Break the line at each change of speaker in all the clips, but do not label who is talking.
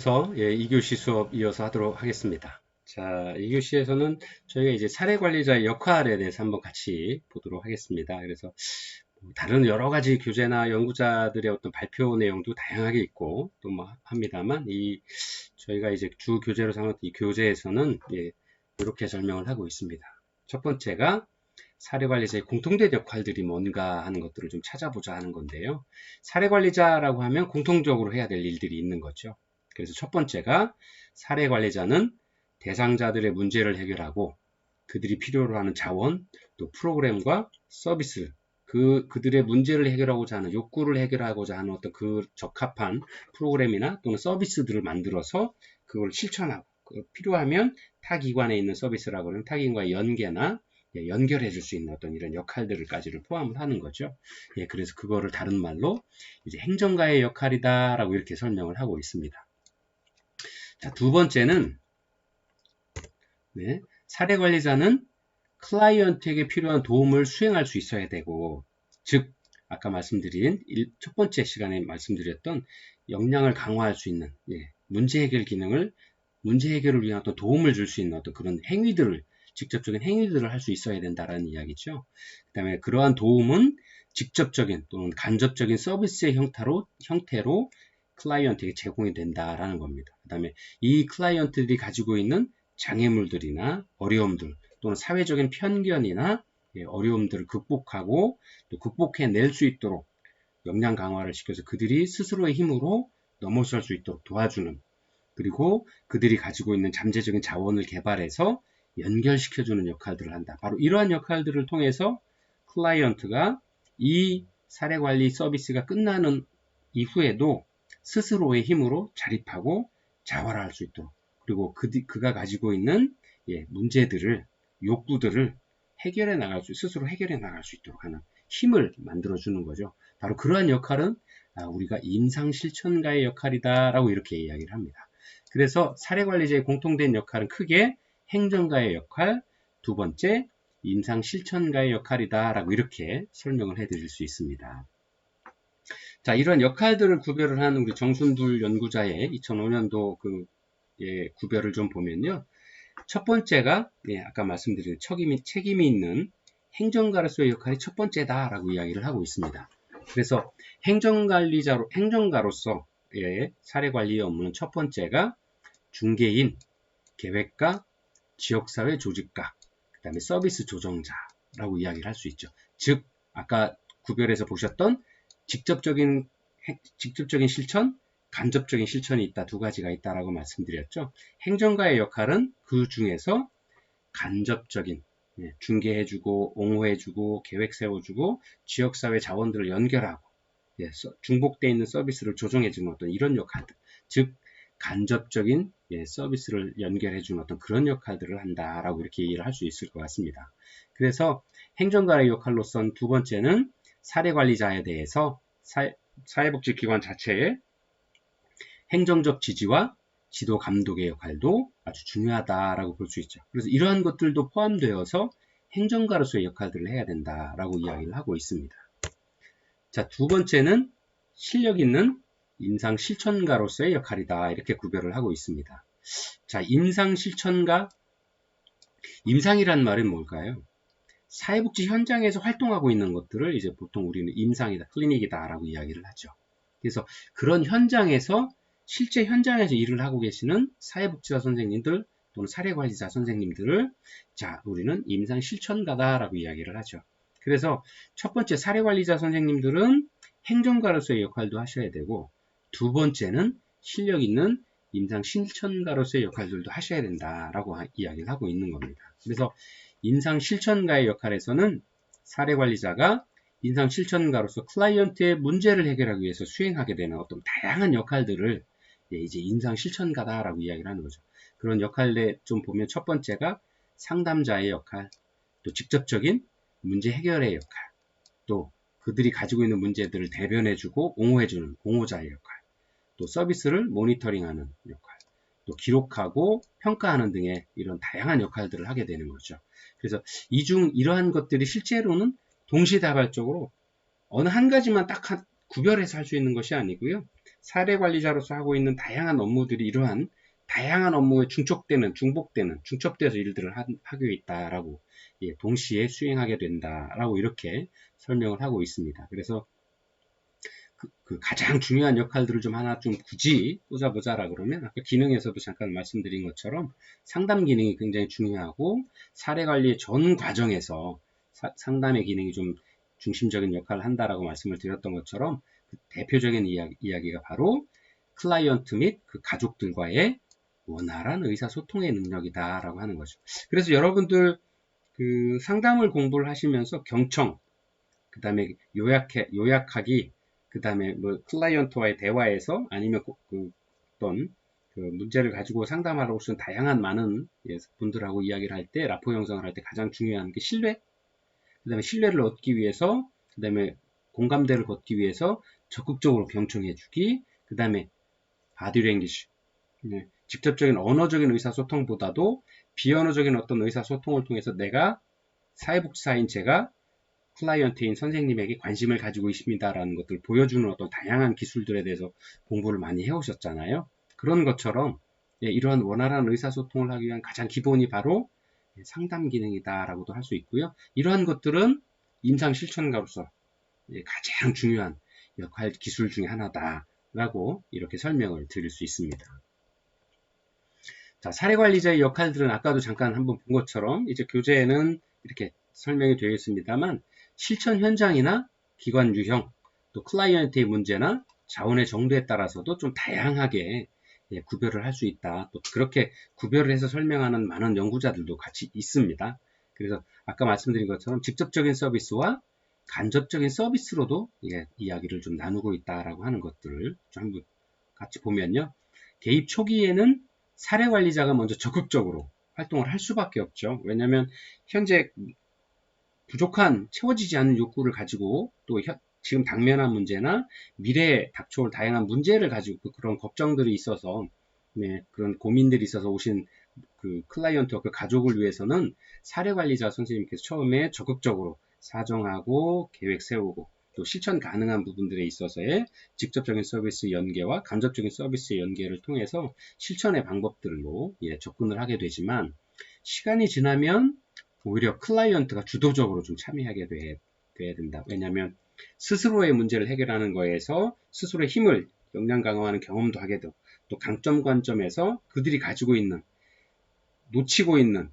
그래서 2교시 수업 이어서 하도록 하겠습니다. 자, 2교시에서는 저희가 이제 사례 관리자의 역할에 대해서 한번 같이 보도록 하겠습니다. 그래서 다른 여러 가지 교재나 연구자들의 어떤 발표 내용도 다양하게 있고 또 뭐 합니다만 저희가 이제 주 교재로 삼았던 이 교재에서는 이렇게 설명을 하고 있습니다. 첫 번째가 사례 관리자의 공통된 역할들이 뭔가 하는 것들을 좀 찾아보자 하는 건데요. 사례 관리자라고 하면 공통적으로 해야 될 일들이 있는 거죠. 그래서 첫 번째가 사례 관리자는 대상자들의 문제를 해결하고 그들이 필요로 하는 자원, 또 프로그램과 서비스, 그들의 문제를 해결하고자 하는 욕구를 해결하고자 하는 어떤 그 적합한 프로그램이나 또는 서비스들을 만들어서 그걸 실천하고 필요하면 타 기관에 있는 서비스라고 하면 타 기관과의 연계나 연결해 줄 수 있는 어떤 이런 역할들까지를 포함을 하는 거죠. 그래서 그거를 다른 말로 이제 행정가의 역할이다라고 이렇게 설명을 하고 있습니다. 자, 두 번째는 사례 관리자는 클라이언트에게 필요한 도움을 수행할 수 있어야 되고, 즉 아까 말씀드린 첫 번째 시간에 말씀드렸던 역량을 강화할 수 있는 문제 해결 기능을 문제 해결을 위한 어떤 도움을 줄 수 있는 어떤 그런 행위들을 직접적인 행위들을 할 수 있어야 된다라는 이야기죠. 그 다음에 그러한 도움은 직접적인 또는 간접적인 서비스의 형태로 클라이언트에게 제공이 된다라는 겁니다. 그 다음에 이 클라이언트들이 가지고 있는 장애물들이나 어려움들 또는 사회적인 편견이나 어려움들을 극복하고 또 극복해낼 수 있도록 역량 강화를 시켜서 그들이 스스로의 힘으로 넘어설 수 있도록 도와주는, 그리고 그들이 가지고 있는 잠재적인 자원을 개발해서 연결시켜주는 역할들을 한다. 바로 이러한 역할들을 통해서 클라이언트가 이 사례관리 서비스가 끝나는 이후에도 스스로의 힘으로 자립하고 자활할 수 있도록, 그리고 그가 가지고 있는 문제들을, 욕구들을 스스로 해결해 나갈 수 있도록 하는 힘을 만들어주는 거죠. 바로 그러한 역할은 우리가 임상실천가의 역할이다라고 이렇게 이야기를 합니다. 그래서 사례관리자의 공통된 역할은 크게 행정가의 역할, 두 번째 임상실천가의 역할이다라고 이렇게 설명을 해드릴 수 있습니다. 자, 이런 역할들을 구별을 한 우리 정순둘 연구자의 2005년도 구별을 좀 보면요. 첫 번째가 아까 말씀드린 책임이 있는 행정가로서의 역할이 첫 번째다라고 이야기를 하고 있습니다. 그래서 행정가로서의 사례관리의 업무는 첫 번째가 중개인, 계획가, 지역사회 조직가, 그 다음에 서비스 조정자라고 이야기를 할 수 있죠. 즉 아까 구별해서 보셨던 직접적인 실천, 간접적인 실천이 있다, 두 가지가 있다라고 말씀드렸죠. 행정가의 역할은 그 중에서 간접적인 중개해주고 옹호해주고 계획 세워주고 지역사회 자원들을 연결하고 중복되어 있는 서비스를 조정해주는 어떤 이런 역할들, 즉 간접적인 서비스를 연결해주는 어떤 그런 역할들을 한다라고 이렇게 이해를 할 수 있을 것 같습니다. 그래서 행정가의 역할로선 두 번째는 사례관리자에 대해서 사회복지기관 자체의 행정적 지지와 지도 감독의 역할도 아주 중요하다라고 볼 수 있죠. 그래서 이러한 것들도 포함되어서 행정가로서의 역할들을 해야 된다라고 이야기를 하고 있습니다. 자, 두 번째는 실력 있는 임상실천가로서의 역할이다, 이렇게 구별을 하고 있습니다. 자, 임상실천가, 임상이란 말은 뭘까요? 사회복지 현장에서 활동하고 있는 것들을 이제 보통 우리는 임상이다, 클리닉이다 라고 이야기를 하죠. 그래서 그런 실제 현장에서 일을 하고 계시는 사회복지사 선생님들 또는 사례관리자 선생님들을 우리는 임상실천가다라고 이야기를 하죠. 그래서 첫 번째 사례관리자 선생님들은 행정가로서의 역할도 하셔야 되고, 두 번째는 실력 있는 임상실천가로서의 역할들도 하셔야 된다라고 이야기를 하고 있는 겁니다. 그래서 임상실천가의 역할에서는 사례관리자가 임상실천가로서 클라이언트의 문제를 해결하기 위해서 수행하게 되는 어떤 다양한 역할들을 이제 임상실천가다라고 이야기를 하는 거죠. 그런 역할에 좀 보면 첫 번째가 상담자의 역할, 또 직접적인 문제 해결의 역할, 또 그들이 가지고 있는 문제들을 대변해주고 옹호해주는 옹호자의 역할, 또 서비스를 모니터링하는 역할, 또 기록하고 평가하는 등의 이런 다양한 역할들을 하게 되는 거죠. 그래서 이러한 것들이 실제로는 동시다발적으로 어느 한 가지만 딱 구별해서 할 수 있는 것이 아니고요. 사례관리자로서 하고 있는 다양한 업무들이 이러한 다양한 업무에 중첩돼서 일들을 하고 있다라고, 예, 동시에 수행하게 된다라고 이렇게 설명을 하고 있습니다. 그래서 그 가장 중요한 역할들을 좀 하나 좀 굳이 꽂아보자라 그러면, 아까 기능에서도 잠깐 말씀드린 것처럼 상담 기능이 굉장히 중요하고, 사례 관리 전 과정에서 상담의 기능이 좀 중심적인 역할을 한다라고 말씀을 드렸던 것처럼, 그 대표적인 이야기가 바로 클라이언트 및 그 가족들과의 원활한 의사소통의 능력이다라고 하는 거죠. 그래서 여러분들 그 상담을 공부를 하시면서 경청, 그 다음에 요약하기, 그 다음에 뭐 클라이언트와의 대화에서 아니면 어떤 그 문제를 가지고 상담하러 오신 다양한 많은 분들하고 이야기를 할 때, 라포 형성을 할 때 가장 중요한 게 신뢰, 그 다음에 신뢰를 얻기 위해서, 그 다음에 공감대를 걷기 위해서 적극적으로 경청해주기, 그 다음에 바디랭귀지, 직접적인 언어적인 의사소통보다도 비언어적인 어떤 의사소통을 통해서 내가 사회복지사인 제가 클라이언트인 선생님에게 관심을 가지고 있습니다라는 것들을 보여주는 어떤 다양한 기술들에 대해서 공부를 많이 해오셨잖아요. 그런 것처럼 이러한 원활한 의사소통을 하기 위한 가장 기본이 바로 상담 기능이다라고도 할 수 있고요. 이러한 것들은 임상 실천가로서 가장 중요한 역할 기술 중에 하나다라고 이렇게 설명을 드릴 수 있습니다. 자, 사례관리자의 역할들은 아까도 잠깐 한번 본 것처럼 이제 교재에는 이렇게 설명이 되어 있습니다만, 실천 현장이나 기관 유형, 또 클라이언트의 문제나 자원의 정도에 따라서도 좀 다양하게 구별을 할 수 있다. 또 그렇게 구별을 해서 설명하는 많은 연구자들도 같이 있습니다. 그래서 아까 말씀드린 것처럼 직접적인 서비스와 간접적인 서비스로도 이야기를 좀 나누고 있다라고 하는 것들을 좀 한번 같이 보면요. 개입 초기에는 사례관리자가 먼저 적극적으로 활동을 할 수밖에 없죠. 왜냐하면 현재 부족한, 채워지지 않는 욕구를 가지고, 또 지금 당면한 문제나 미래에 닥쳐올 다양한 문제를 가지고 그런 걱정들이 있어서, 그런 고민들이 있어서 오신 그 클라이언트와 그 가족을 위해서는 사례관리자 선생님께서 처음에 적극적으로 사정하고 계획 세우고, 또 실천 가능한 부분들에 있어서의 직접적인 서비스 연계와 간접적인 서비스 연계를 통해서 실천의 방법들로 접근을 하게 되지만, 시간이 지나면 오히려 클라이언트가 주도적으로 좀 참여하게 돼야 된다. 왜냐하면 스스로의 문제를 해결하는 거에서 스스로의 힘을 역량 강화하는 경험도 하게 되고, 또 강점 관점에서 그들이 가지고 있는, 놓치고 있는,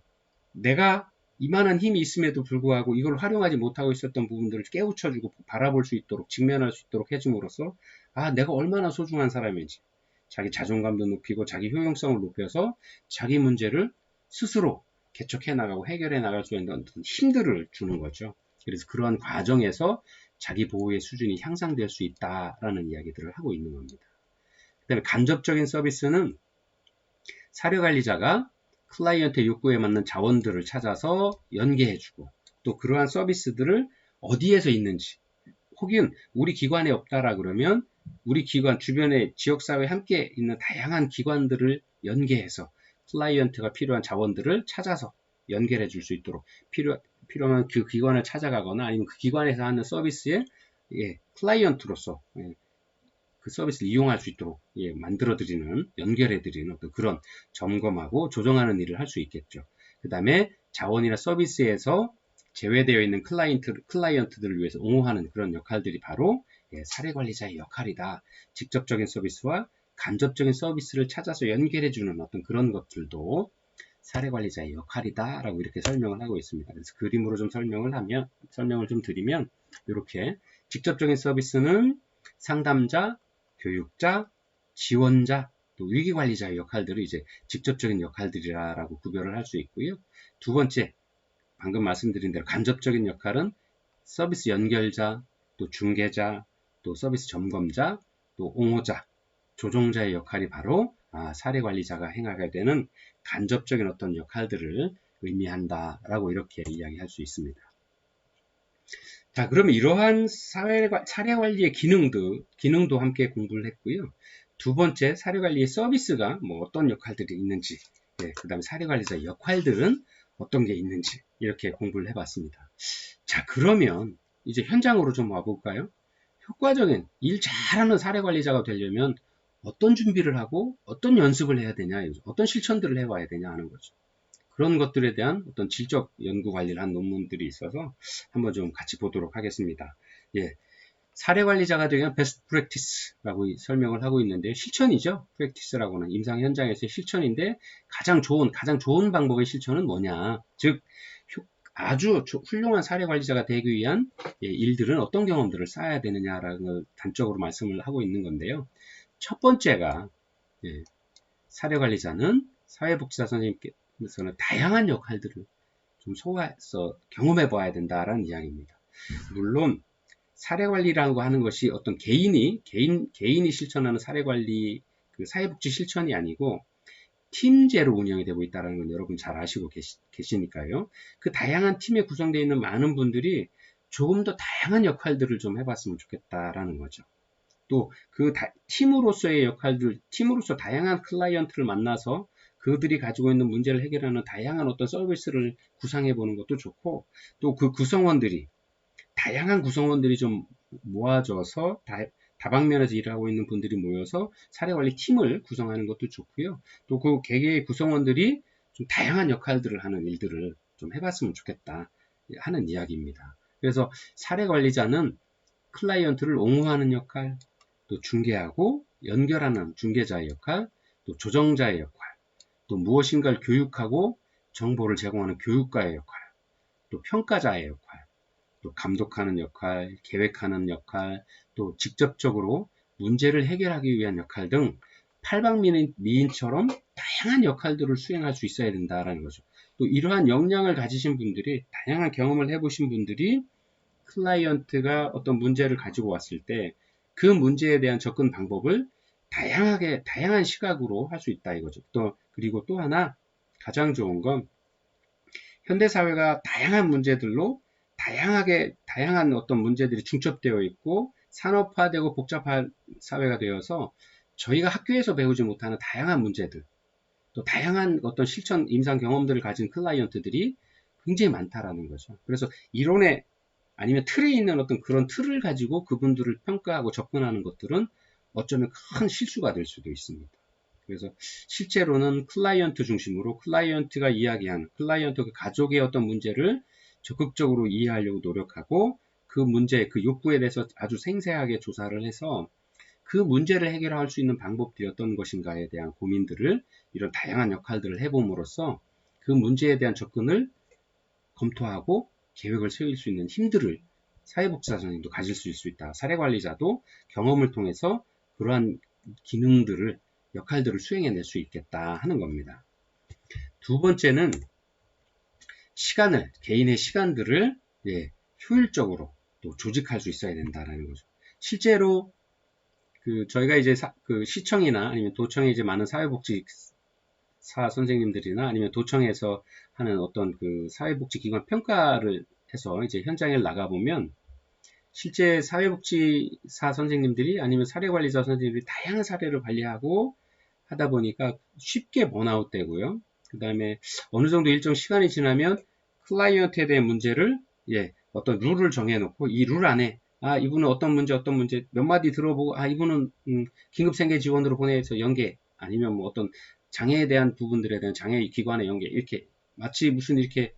내가 이만한 힘이 있음에도 불구하고 이걸 활용하지 못하고 있었던 부분들을 깨우쳐주고 바라볼 수 있도록, 직면할 수 있도록 해줌으로써 내가 얼마나 소중한 사람인지 자기 자존감도 높이고 자기 효용성을 높여서 자기 문제를 스스로 개척해 나가고 해결해 나갈 수 있는 어떤 힘들을 주는 거죠. 그래서 그러한 과정에서 자기 보호의 수준이 향상될 수 있다라는 이야기들을 하고 있는 겁니다. 그 다음에 간접적인 서비스는 사례관리자가 클라이언트의 욕구에 맞는 자원들을 찾아서 연계해주고, 또 그러한 서비스들을 어디에서 있는지, 혹은 우리 기관에 없다라 그러면 우리 기관 주변에 지역사회에 함께 있는 다양한 기관들을 연계해서 클라이언트가 필요한 자원들을 찾아서 연결해 줄 수 있도록, 필요한 그 기관을 찾아가거나 아니면 그 기관에서 하는 서비스에 클라이언트로서 그 서비스를 이용할 수 있도록 만들어드리는, 연결해드리는 어떤 그런 점검하고 조정하는 일을 할 수 있겠죠. 그 다음에 자원이나 서비스에서 제외되어 있는 클라이언트들을 위해서 옹호하는 그런 역할들이 바로 사례관리자의 역할이다. 직접적인 서비스와 간접적인 서비스를 찾아서 연결해주는 어떤 그런 것들도 사례관리자의 역할이다 라고 이렇게 설명을 하고 있습니다. 그래서 그림으로 좀 설명을 좀 드리면, 이렇게 직접적인 서비스는 상담자, 교육자, 지원자, 또 위기관리자의 역할들을 이제 직접적인 역할들이라고 구별을 할 수 있고요. 두 번째, 방금 말씀드린 대로 간접적인 역할은 서비스 연결자, 또 중개자, 또 서비스 점검자, 또 옹호자, 조종자의 역할이 바로 사례관리자가 행하게 되는 간접적인 어떤 역할들을 의미한다라고 이렇게 이야기할 수 있습니다. 자, 그러면 이러한 사례관리의 기능도 함께 공부를 했고요. 두 번째, 사례관리의 서비스가 어떤 역할들이 있는지, 그 다음에 사례관리자의 역할들은 어떤 게 있는지 이렇게 공부를 해봤습니다. 자, 그러면 이제 현장으로 좀 와볼까요? 효과적인 일 잘하는 사례 관리자가 되려면 어떤 준비를 하고 어떤 연습을 해야 되냐, 어떤 실천들을 해와야 되냐 하는 거죠. 그런 것들에 대한 어떤 질적 연구 관리를 한 논문들이 있어서 한번 좀 같이 보도록 하겠습니다. 예, 사례 관리자가 되면 베스트 프랙티스라고 설명을 하고 있는데 실천이죠. 프랙티스라고는 임상 현장에서의 실천인데 가장 좋은 방법의 실천은 뭐냐? 즉 아주 훌륭한 사례 관리자가 되기 위한 일들은 어떤 경험들을 쌓아야 되느냐라는 걸 단적으로 말씀을 하고 있는 건데요. 첫 번째가 사례 관리자는 사회복지사 선생님께서는 다양한 역할들을 좀 소화해서 경험해 봐야 된다라는 이야기입니다. 물론 사례 관리라고 하는 것이 어떤 개인이 실천하는 사례 관리, 그 사회복지 실천이 아니고 팀제로 운영이 되고 있다는 건 여러분 잘 아시고 계시니까요. 그 다양한 팀에 구성되어 있는 많은 분들이 조금 더 다양한 역할들을 좀 해봤으면 좋겠다라는 거죠. 또 그 팀으로서의 역할들, 팀으로서 다양한 클라이언트를 만나서 그들이 가지고 있는 문제를 해결하는 다양한 어떤 서비스를 구상해 보는 것도 좋고, 또 그 다양한 구성원들이 좀 모아져서 다방면에서 일하고 있는 분들이 모여서 사례관리 팀을 구성하는 것도 좋고요. 또 그 개개의 구성원들이 좀 다양한 역할들을 하는 일들을 좀 해봤으면 좋겠다 하는 이야기입니다. 그래서 사례관리자는 클라이언트를 옹호하는 역할, 또 중개하고 연결하는 중개자의 역할, 또 조정자의 역할, 또 무엇인가를 교육하고 정보를 제공하는 교육가의 역할, 또 평가자의 역할, 또 감독하는 역할, 계획하는 역할, 또 직접적으로 문제를 해결하기 위한 역할 등 팔방미인처럼 다양한 역할들을 수행할 수 있어야 된다라는 거죠. 또 이러한 역량을 가지신 분들이, 다양한 경험을 해보신 분들이 클라이언트가 어떤 문제를 가지고 왔을 때 그 문제에 대한 접근 방법을 다양한 시각으로 할 수 있다 이거죠. 그리고 또 하나 가장 좋은 건 현대사회가 다양한 문제들로 다양한 어떤 문제들이 중첩되어 있고 산업화되고 복잡한 사회가 되어서 저희가 학교에서 배우지 못하는 다양한 문제들, 또 다양한 어떤 실천 임상 경험들을 가진 클라이언트들이 굉장히 많다라는 거죠. 그래서 이론에 아니면 틀에 있는 어떤 그런 틀을 가지고 그분들을 평가하고 접근하는 것들은 어쩌면 큰 실수가 될 수도 있습니다. 그래서 실제로는 클라이언트 중심으로 클라이언트가 이야기하는 클라이언트 그 가족의 어떤 문제를 적극적으로 이해하려고 노력하고 그 문제, 그 욕구에 대해서 아주 생생하게 조사를 해서 그 문제를 해결할 수 있는 방법들이 어떤 것인가에 대한 고민들을 이런 다양한 역할들을 해봄으로써 그 문제에 대한 접근을 검토하고 계획을 세울 수 있는 힘들을 사회복지사 선생님도 가질 수 있다. 사례관리자도 경험을 통해서 그러한 기능들을, 역할들을 수행해낼 수 있겠다 하는 겁니다. 두 번째는 개인의 시간들을 효율적으로 또 조직할 수 있어야 된다는 거죠. 실제로 저희가 이제 시청이나 아니면 도청에 이제 많은 사회복지사 선생님들이나 아니면 도청에서 하는 어떤 그 사회복지기관 평가를 해서 이제 현장에 나가보면 실제 사회복지사 선생님들이 아니면 사례관리자 선생님들이 다양한 사례를 관리하고 하다 보니까 쉽게 번아웃 되고요. 그 다음에 어느 정도 일정 시간이 지나면 클라이언트에 대한 문제를 어떤 룰을 정해놓고 이 룰 안에 이분은 어떤 문제 몇 마디 들어보고 이분은 긴급생계 지원으로 보내서 연계 아니면 뭐 어떤 장애에 대한 부분들에 대한 장애 기관에 연계 이렇게 마치 무슨 이렇게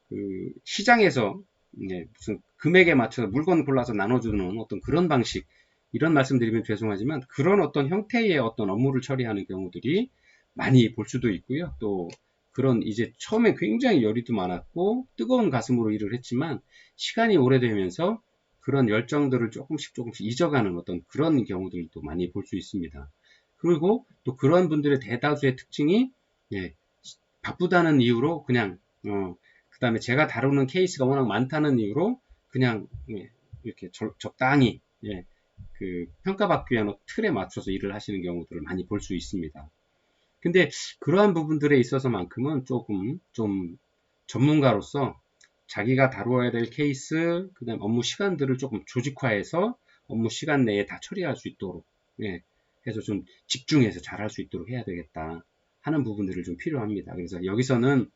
그 시장에서 무슨 금액에 맞춰서 물건 골라서 나눠주는 어떤 그런 방식 이런 말씀드리면 죄송하지만 그런 어떤 형태의 어떤 업무를 처리하는 경우들이 많이 볼 수도 있고요. 또 그런 이제 처음에 굉장히 열의도 많았고 뜨거운 가슴으로 일을 했지만 시간이 오래되면서 그런 열정들을 조금씩 잊어가는 어떤 그런 경우들도 많이 볼 수 있습니다. 그리고 또 그런 분들의 대다수의 특징이 바쁘다는 이유로 그냥 그 다음에 제가 다루는 케이스가 워낙 많다는 이유로 그냥 이렇게 적당히 그 평가받기 위한 틀에 맞춰서 일을 하시는 경우들을 많이 볼 수 있습니다. 근데 그러한 부분들에 있어서만큼은 조금 좀 전문가로서 자기가 다루어야 될 케이스, 그 다음 업무 시간들을 조금 조직화해서 업무 시간 내에 다 처리할 수 있도록 해서 좀 집중해서 잘할 수 있도록 해야 되겠다 하는 부분들을 좀 필요합니다. 그래서 여기서는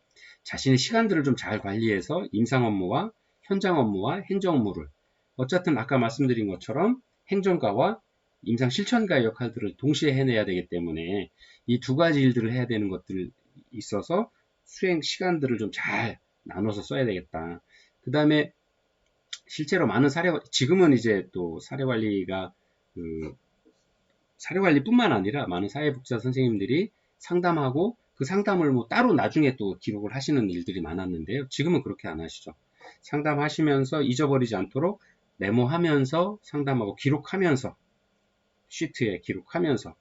자신의 시간들을 좀 잘 관리해서 임상 업무와 현장 업무와 행정 업무를 어쨌든 아까 말씀드린 것처럼 행정가와 임상 실천가의 역할들을 동시에 해내야 되기 때문에 이 두 가지 일들을 해야 되는 것들이 있어서 수행 시간들을 좀 잘 나눠서 써야 되겠다. 그 다음에 실제로 많은 지금은 이제 또 사례관리가 사례관리뿐만 아니라 많은 사회복지사 선생님들이 상담하고 그 상담을 뭐 따로 나중에 또 기록을 하시는 일들이 많았는데요. 지금은 그렇게 안 하시죠. 상담하시면서 잊어버리지 않도록 메모하면서 상담하고 기록하면서 시트에 기록하면서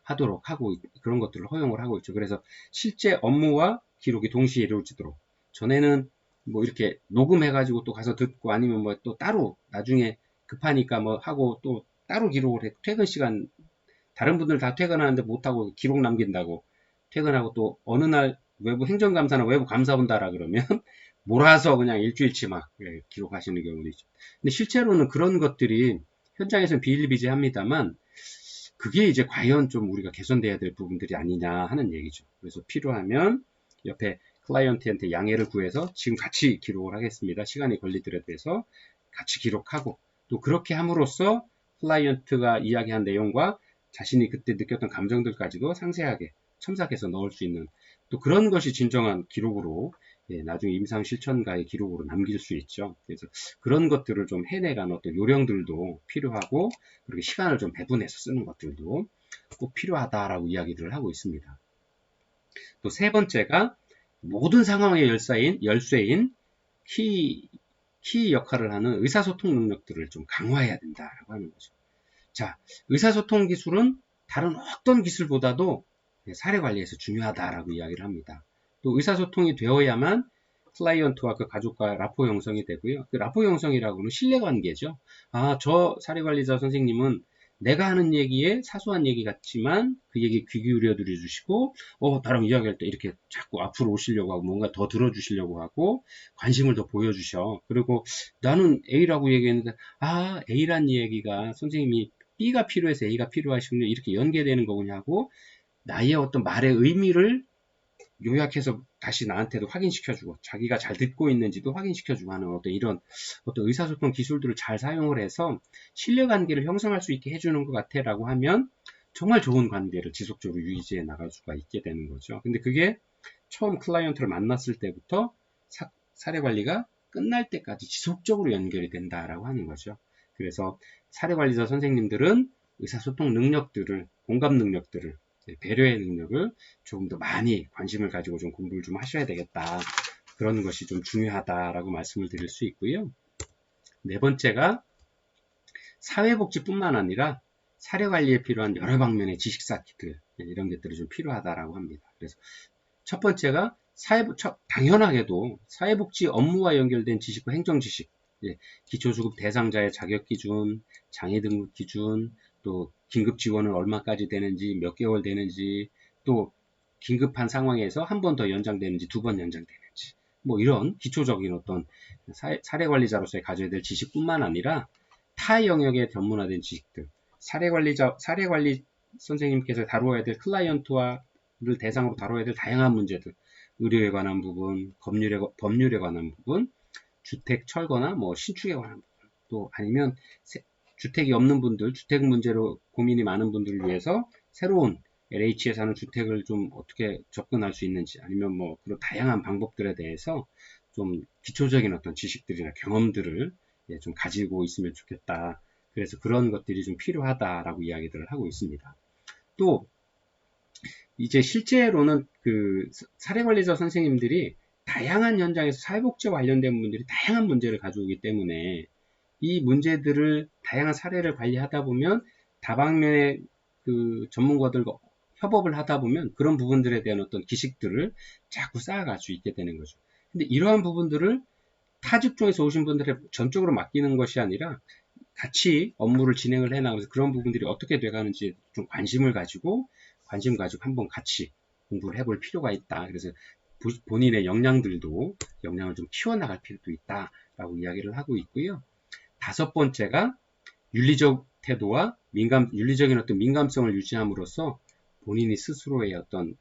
하도록 하고 그런 것들을 허용을 하고 있죠. 그래서 실제 업무와 기록이 동시에 이루어지도록 전에는 뭐 이렇게 녹음해가지고 또 가서 듣고 아니면 뭐 또 따로 나중에 급하니까 뭐 하고 또 따로 기록을 해 퇴근 시간 다른 분들 다 퇴근하는데 못하고 기록 남긴다고 퇴근하고 또 어느 날 외부 행정감사나 외부 감사 온다라 그러면 몰아서 그냥 일주일치 막 기록하시는 경우도 있죠. 근데 실제로는 그런 것들이 현장에서는 비일비재합니다만 그게 이제 과연 좀 우리가 개선돼야 될 부분들이 아니냐 하는 얘기죠. 그래서 필요하면 옆에 클라이언트한테 양해를 구해서 지금 같이 기록을 하겠습니다. 시간이 걸리더라도 해서 같이 기록하고 또 그렇게 함으로써 클라이언트가 이야기한 내용과 자신이 그때 느꼈던 감정들까지도 상세하게 첨삭해서 넣을 수 있는 또 그런 것이 진정한 기록으로 나중에 임상 실천가의 기록으로 남길 수 있죠. 그래서 그런 것들을 좀 해내가는 어떤 요령들도 필요하고 그렇게 시간을 좀 배분해서 쓰는 것들도 꼭 필요하다라고 이야기를 하고 있습니다. 또 세 번째가 모든 상황의 열쇠인 키 역할을 하는 의사소통 능력들을 좀 강화해야 된다라고 하는 거죠. 자, 의사소통 기술은 다른 어떤 기술보다도 사례관리에서 중요하다라고 이야기를 합니다. 또 의사소통이 되어야만 클라이언트와 그 가족과 라포 형성이 되고요. 그 라포 형성이라고는 신뢰관계죠. 아, 저 사례관리자 선생님은 내가 하는 얘기에 사소한 얘기 같지만 그 얘기 귀 기울여 들어주시고 나랑 이야기할 때 이렇게 자꾸 앞으로 오시려고 하고 뭔가 더 들어주시려고 하고 관심을 더 보여주셔. 그리고 나는 A라고 얘기했는데 A란 얘기가 선생님이 B가 필요해서 A가 필요하시군요. 이렇게 연계되는 거군요 하고 나의 어떤 말의 의미를 요약해서 다시 나한테도 확인시켜주고 자기가 잘 듣고 있는지도 확인시켜주고 하는 이런 의사소통 기술들을 잘 사용을 해서 신뢰관계를 형성할 수 있게 해주는 것 같아 라고 하면 정말 좋은 관계를 지속적으로 유지해 나갈 수가 있게 되는 거죠. 근데 그게 처음 클라이언트를 만났을 때부터 사례관리가 끝날 때까지 지속적으로 연결이 된다라고 하는 거죠. 그래서 사례관리자 선생님들은 의사소통 능력들을, 공감 능력들을, 배려의 능력을 조금 더 많이 관심을 가지고 좀 공부를 좀 하셔야 되겠다. 그런 것이 좀 중요하다라고 말씀을 드릴 수 있고요. 네 번째가 사회복지뿐만 아니라 사례관리에 필요한 여러 방면의 지식 쌓기들 이런 것들이 좀 필요하다라고 합니다. 그래서 첫 번째가 당연하게도 사회복지 업무와 연결된 지식과 행정지식, 기초수급 대상자의 자격기준, 장애 등급 기준, 또 긴급 지원은 얼마까지 되는지, 몇 개월 되는지, 또 긴급한 상황에서 한 번 더 연장되는지, 두 번 연장되는지, 뭐 이런 기초적인 어떤 사례관리자로서의 가져야 될 지식뿐만 아니라 타 영역의 전문화된 지식들, 사례관리 선생님께서 다루어야 될 클라이언트와를 대상으로 다뤄야 될 다양한 문제들, 의료에 관한 부분, 법률에 관한 부분, 주택 철거나 뭐 신축에 관한 부분, 또 아니면 주택이 없는 분들, 주택 문제로 고민이 많은 분들을 위해서 새로운 LH에 사는 주택을 좀 어떻게 접근할 수 있는지, 아니면 뭐 그런 다양한 방법들에 대해서 좀 기초적인 어떤 지식들이나 경험들을 좀 가지고 있으면 좋겠다. 그래서 그런 것들이 좀 필요하다라고 이야기들을 하고 있습니다. 또 이제 실제로는 그 사례관리자 선생님들이 다양한 현장에서 사회복지와 관련된 분들이 다양한 문제를 가져오기 때문에 이 문제들을 다양한 사례를 관리하다 보면 다방면의 그 전문가들과 협업을 하다 보면 그런 부분들에 대한 어떤 지식들을 자꾸 쌓아갈 수 있게 되는 거죠. 근데 이러한 부분들을 타 직종에서 오신 분들의 전적으로 맡기는 것이 아니라 같이 업무를 진행을 해나가면서 그런 부분들이 어떻게 돼가는지 좀 관심 가지고 한번 같이 공부를 해볼 필요가 있다. 그래서 본인의 역량을 좀 키워나갈 필요도 있다라고 이야기를 하고 있고요. 다섯 번째가 윤리적 태도와 윤리적인 어떤 민감성을 유지함으로써 본인이 스스로의 어떤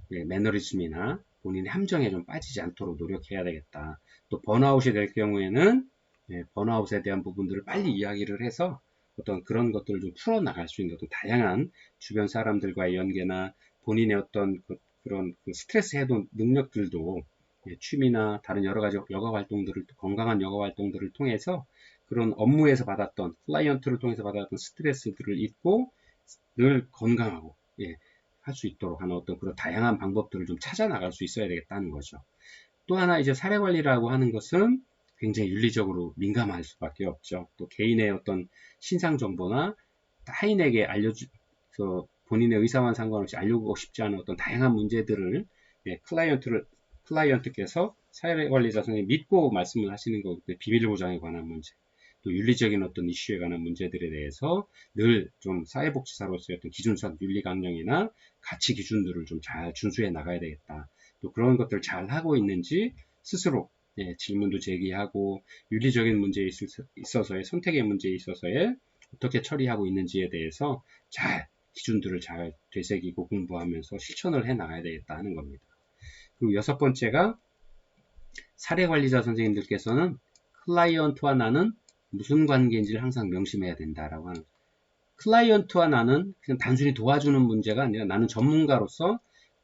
매너리즘이나 본인의 함정에 좀 빠지지 않도록 노력해야 되겠다. 또 번아웃이 될 경우에는 번아웃에 대한 부분들을 빨리 이야기를 해서 어떤 그런 것들을 좀 풀어나갈 수 있는 어떤 다양한 주변 사람들과의 연계나 본인의 어떤 그런 스트레스 해소 능력들도 취미나 다른 여러 가지 여가 활동들을 건강한 여가 활동들을 통해서 그런 업무에서 받았던 클라이언트를 통해서 받았던 스트레스들을 잊고 늘 건강하고 할 수 있도록 하는 어떤 그런 다양한 방법들을 좀 찾아 나갈 수 있어야 되겠다는 거죠. 또 하나 이제 사례 관리라고 하는 것은 굉장히 윤리적으로 민감할 수밖에 없죠. 또 개인의 어떤 신상 정보나 타인에게 알려줘서 본인의 의사와는 상관없이 알려주고 싶지 않은 어떤 다양한 문제들을 클라이언트께서 사례 관리자 선생님 믿고 말씀을 하시는 거, 비밀 보장에 관한 문제, 또 윤리적인 어떤 이슈에 관한 문제들에 대해서 늘 좀 사회복지사로서의 어떤 기준선, 윤리 강령이나 가치 기준들을 좀 잘 준수해 나가야 되겠다. 또 그런 것들을 잘 하고 있는지 스스로 질문도 제기하고 윤리적인 문제에 있어서의 선택의 문제에 있어서의 어떻게 처리하고 있는지에 대해서 잘 기준들을 잘 되새기고 공부하면서 실천을 해 나가야 되겠다 하는 겁니다. 그리고 6번째가 사례관리자 선생님들께서는 클라이언트와 나는 무슨 관계인지를 항상 명심해야 된다라고 하는, 클라이언트와 나는 그냥 단순히 도와주는 문제가 아니라 나는 전문가로서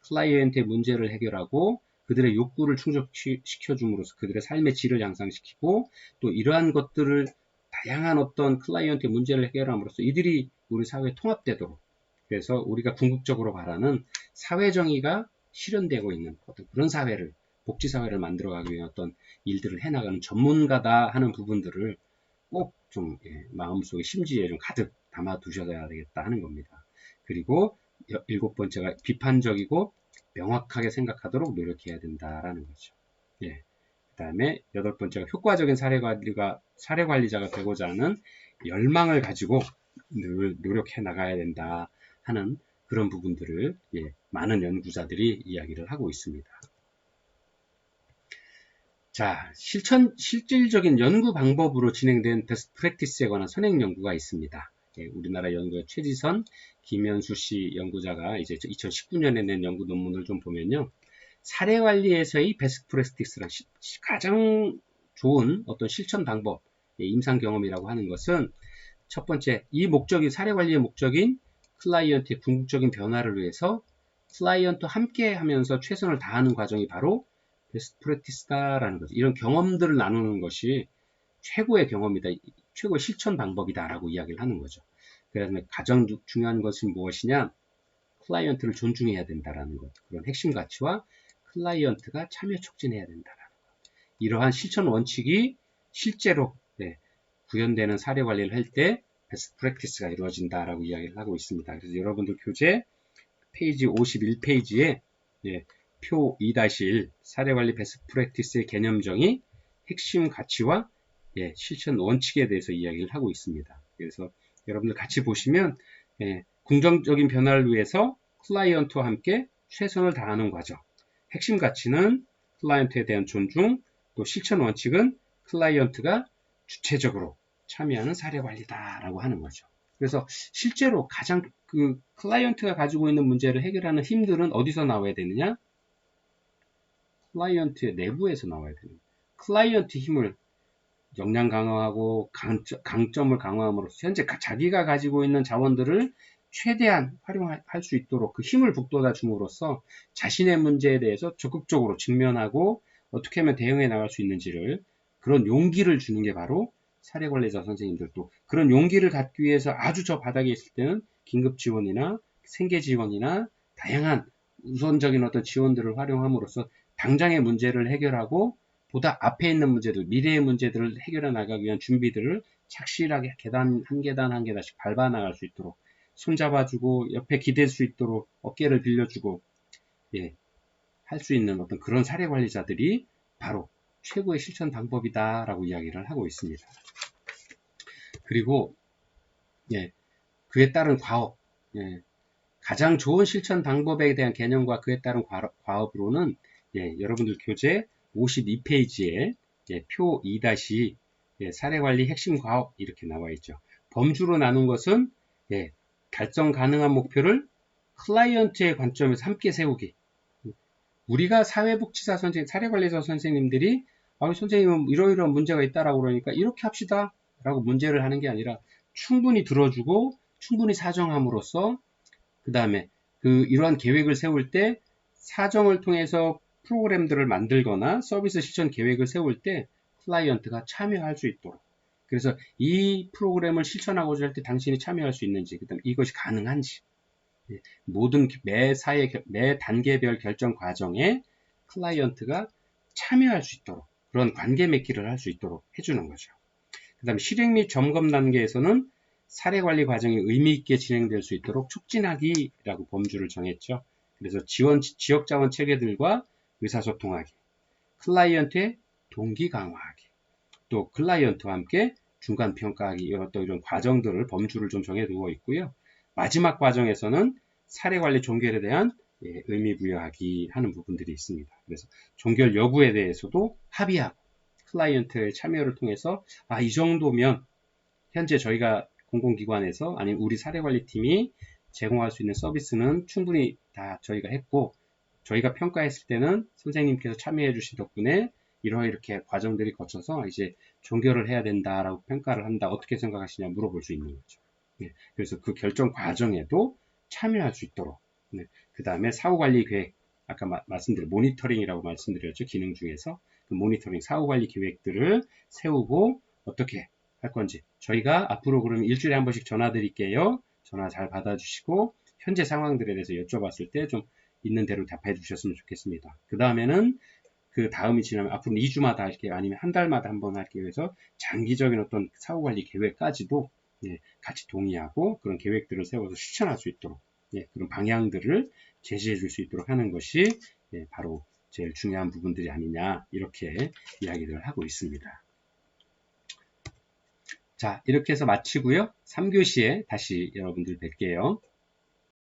클라이언트의 문제를 해결하고 그들의 욕구를 충족시켜줌으로써 그들의 삶의 질을 향상시키고 또 이러한 것들을 다양한 어떤 클라이언트의 문제를 해결함으로써 이들이 우리 사회에 통합되도록, 그래서 우리가 궁극적으로 바라는 사회정의가 실현되고 있는 어떤 그런 사회를, 복지사회를 만들어가기 위한 어떤 일들을 해나가는 전문가다 하는 부분들을 꼭 좀 마음속에 심지에 좀 가득 담아 두셔야 되겠다 하는 겁니다. 그리고 7번째가 비판적이고 명확하게 생각하도록 노력해야 된다라는 거죠. 그 다음에 8번째가 효과적인 사례관리자가 되고자 하는 열망을 가지고 늘 노력해 나가야 된다 하는 그런 부분들을 많은 연구자들이 이야기를 하고 있습니다. 자, 실질적인 연구 방법으로 진행된 베스트 프랙티스에 관한 선행 연구가 있습니다. 우리나라 연구자 최지선, 김현수 씨 연구자가 이제 2019년에 낸 연구 논문을 좀 보면요. 사례 관리에서의 베스트 프랙티스란 가장 좋은 어떤 실천 방법, 임상 경험이라고 하는 것은 첫 번째, 이 목적이 사례 관리의 목적인 클라이언트의 궁극적인 변화를 위해서 클라이언트와 함께 하면서 최선을 다하는 과정이 바로 베스트 프랙티스다라는 거죠. 이런 경험들을 나누는 것이 최고의 경험이다, 최고의 실천 방법이다라고 이야기를 하는 거죠. 그래서 가장 중요한 것은 무엇이냐? 클라이언트를 존중해야 된다라는 것. 그런 핵심 가치와 클라이언트가 참여 촉진해야 된다라는 것. 이러한 실천 원칙이 실제로 구현되는 사례 관리를 할 때 베스트 프랙티스가 이루어진다라고 이야기를 하고 있습니다. 그래서 여러분들 교재 페이지 51페이지에 표 2-1 사례관리 베스트 프랙티스의 개념정의, 핵심 가치와 실천 원칙에 대해서 이야기를 하고 있습니다. 그래서 여러분들 같이 보시면 긍정적인 변화를 위해서 클라이언트와 함께 최선을 다하는 과정, 핵심 가치는 클라이언트에 대한 존중, 또 실천 원칙은 클라이언트가 주체적으로 참여하는 사례관리다라고 하는 거죠. 그래서 실제로 가장 클라이언트가 가지고 있는 문제를 해결하는 힘들은 어디서 나와야 되느냐? 클라이언트의 내부에서 나와야 되는, 클라이언트 힘을 역량 강화하고 강점을 강화함으로써 현재 자기가 가지고 있는 자원들을 최대한 활용할 수 있도록 그 힘을 북돋아 줌으로써 자신의 문제에 대해서 적극적으로 직면하고 어떻게 하면 대응해 나갈 수 있는지를, 그런 용기를 주는 게 바로 사례관리자 선생님들도, 그런 용기를 갖기 위해서 아주 저 바닥에 있을 때는 긴급 지원이나 생계 지원이나 다양한 우선적인 어떤 지원들을 활용함으로써 당장의 문제를 해결하고 보다 앞에 있는 문제들, 미래의 문제들을 해결해 나가기 위한 준비들을 착실하게 계단 한 계단 한 계단씩 밟아 나갈 수 있도록 손잡아주고 옆에 기댈 수 있도록 어깨를 빌려주고 할 수 있는 어떤 그런 사례 관리자들이 바로 최고의 실천 방법이다라고 이야기를 하고 있습니다. 그리고 그에 따른 과업, 가장 좋은 실천 방법에 대한 개념과 그에 따른 과업으로는 여러분들 교재 52페이지에 표 2- 사례관리 핵심 과업 이렇게 나와 있죠. 범주로 나눈 것은 달성 가능한 목표를 클라이언트의 관점에서 함께 세우기. 우리가 사회복지사 선생님, 사례관리사 선생님들이 선생님은 이러이러한 문제가 있다라고 그러니까 이렇게 합시다 라고 문제를 하는 게 아니라 충분히 들어주고 충분히 사정함으로써 그 다음에 이러한 계획을 세울 때 사정을 통해서 프로그램들을 만들거나 서비스 실천 계획을 세울 때 클라이언트가 참여할 수 있도록, 그래서 이 프로그램을 실천하고자 할 때 당신이 참여할 수 있는지, 그다음 이것이 가능한지, 모든 매 단계별 결정 과정에 클라이언트가 참여할 수 있도록 그런 관계 맺기를 할 수 있도록 해주는 거죠. 그 다음에 실행 및 점검 단계에서는 사례 관리 과정이 의미 있게 진행될 수 있도록 촉진하기라고 범주를 정했죠. 그래서 지역 자원 체계들과 의사소통하기, 클라이언트의 동기 강화하기, 또 클라이언트와 함께 중간 평가하기, 이런 과정들을 범주를 좀 정해두고 있고요. 마지막 과정에서는 사례 관리 종결에 대한 의미 부여하기 하는 부분들이 있습니다. 그래서 종결 여부에 대해서도 합의하고 클라이언트의 참여를 통해서 이 정도면 현재 저희가 공공기관에서 아니면 우리 사례관리팀이 제공할 수 있는 서비스는 충분히 다 저희가 했고, 저희가 평가했을 때는 선생님께서 참여해 주신 덕분에 이렇게 과정들이 거쳐서 이제 종결을 해야 된다라고 평가를 한다. 어떻게 생각하시냐 물어볼 수 있는 거죠. 그래서 그 결정 과정에도 참여할 수 있도록. 그 다음에 사후관리 계획, 아까 말씀드린 모니터링이라고 말씀드렸죠. 기능 중에서 그 모니터링 사후관리 계획들을 세우고 어떻게 할 건지, 저희가 앞으로 그러면 일주일에 한 번씩 전화 드릴게요. 전화 잘 받아주시고 현재 상황들에 대해서 여쭤봤을 때 좀 있는 대로 답해 주셨으면 좋겠습니다. 그 다음에는 그 다음이 지나면 앞으로 2주마다 할게요. 아니면 한 달마다 한 번 할게요. 해서 장기적인 어떤 사후관리 계획까지도 같이 동의하고 그런 계획들을 세워서 실천할 수 있도록 그런 방향들을 제시해 줄 수 있도록 하는 것이 바로 제일 중요한 부분들이 아니냐, 이렇게 이야기를 하고 있습니다. 자, 이렇게 해서 마치고요. 3교시에 다시 여러분들 뵐게요.